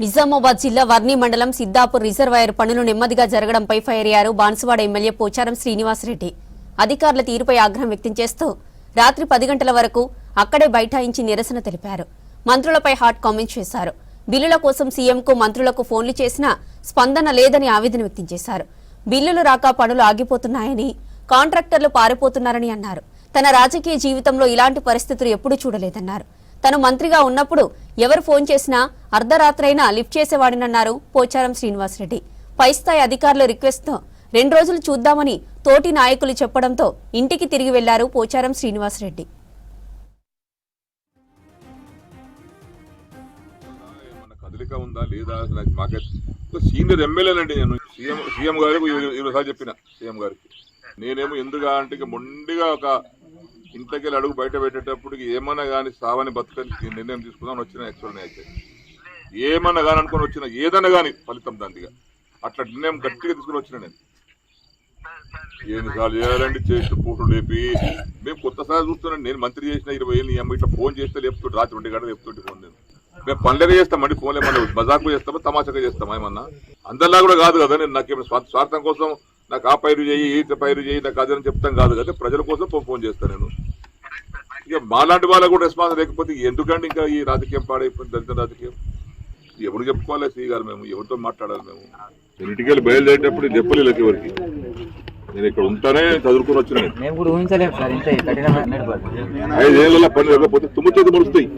నిజామాబాద్ జిల్లా వర్ణి మండలం సిద్దాపూర్ రిజర్వాయర్ పనులు నెమ్మదిగా జరగడంపై ఫైర్ అయ్యారు బాన్సువాడ ఎమ్మెల్యే పోచారం శ్రీనివాసరెడ్డి. అధికారుల తీరుపై ఆగ్రహం వ్యక్తం చేస్తూ రాత్రి 10 గంటల వరకు అక్కడే బైఠాయించి నిరసన తెలిపారు. మంత్రులపై హాట్ కామెంట్స్ చేశారు. బిల్లుల కోసం సీఎంకు మంత్రులకు ఫోన్లు చేసినా స్పందన లేదని ఆవేదన వ్యక్తం చేశారు. బిల్లులు రాక పనులు ఆగిపోతున్నాయని, కాంట్రాక్టర్లు పారిపోతున్నారని అన్నారు. తన రాజకీయ జీవితంలో ఇలాంటి పరిస్థితులు ఎప్పుడూ చూడలేదన్నారు. తను మంత్రిగా ఉన్నప్పుడు ఎవరు ఫోన్ చేసినా అర్ధరాత్రైనా లిఫ్ట్ చేసేవాడినన్నారు పోచారం శ్రీనివాసరెడ్డి. పై స్థాయి అధికారుల రిక్వెస్ట్తో 2 రోజులు చూద్దామని తోటి నాయకులు చెప్పడంతో ఇంటికి తిరిగి వెళ్లారు పోచారం శ్రీనివాసరెడ్డి. సీనియర్ ఎమ్మెల్యేనండి నేను. సీఎం గారికి ఈరోజు చెప్పిన సీఎం గారికి నేనేమో ఎందుగా అంటే మొండిగా ఒక ఇంట్లోకి అడుగు బయట పెట్టేటప్పుడు ఏమన్నా కానీ సావని బతుకని నిర్ణయం తీసుకుందామని వచ్చిన యాక్చువల్ అయితే ఏమన్నా కానీ అనుకుని వచ్చిన ఏదన్నా కానీ ఫలితం దాంట్లో అట్లా నిర్ణయం గట్టిగా తీసుకుని వచ్చిన నేను. ఎన్నిసార్లు చేయాలండి చేసిన పూటలు లేపి మేము కొత్తసారి చూస్తున్నాను. నేను మంత్రి చేసిన 20 ఏళ్ళు ఈ అమ్మ ఇట్లా ఫోన్ చేస్తే లేపుతుంటే రాత్రి 2 గంటలు చెప్తుంటే ఫోన్ నేను మేము పనులే చేస్తామండి. ఫోన్లు ఏమన్నా మజాకు చేస్తామా తమాషాగా చేస్తామా ఏమన్నా అందరిలా కూడా కాదు కదా. నేను నాకేమైనా స్వార్థం కోసం నాకు ఆ పైరు చేయి ఈ పైరు చేయి నాకు అదని చెప్తాం కాదు కదా. ప్రజల కోసం ఫోన్ చేస్తాను నేను. ఇక మాలాంటి వాళ్ళకు కూడా రెస్పాన్స్ లేకపోతే ఎందుకంటే ఇంకా ఈ రాజకీయం పాడైపోయింది. దళిత రాజకీయం ఎవరు చెప్పుకోవాలి? శ్రీ గారు మేము ఎవరితో మాట్లాడాలి? మేము ఇంటికి వెళ్ళి బయలుదేరేటప్పుడు చెప్పలేదు ఎవరికి. నేను ఇక్కడ ఉంటానే చదువుకుని వచ్చిన 5 ఏళ్ళ పని లేకపోతే తుమ్ముచేతి ముడుస్తాయి.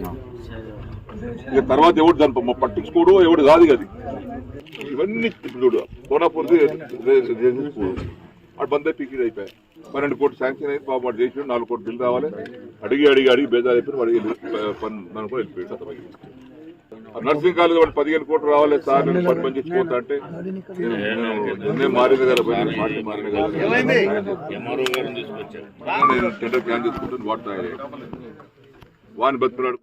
ఇక తర్వాత ఎవడు దాన్ని పట్టించుకోడు ఎవడు కాదు అది. ఇవన్నీ చూడు కోనాపూర్ అటు బందే పీకి అయిపోయాయి. 12 కోట్లు శాంక్షన్ అయింది. బాబు వాడు చేసి 4 కోట్లు బిల్లు రావాలి. అడిగి బేజారు అయిపోయి వాడు పని కూడా వెళ్ళిపోయాడు. నర్సింగ్ కాలేజ్ వాడు 15 కోట్లు రావాలి సార్ నేను పని చేసిపోతా అంటే నిర్ణయం మారింది కదా. పార్టీ మారింది కదా. నేను టెండర్ ప్లాన్ చేసుకుంటాను. వాడిని బతుకున్నాడు.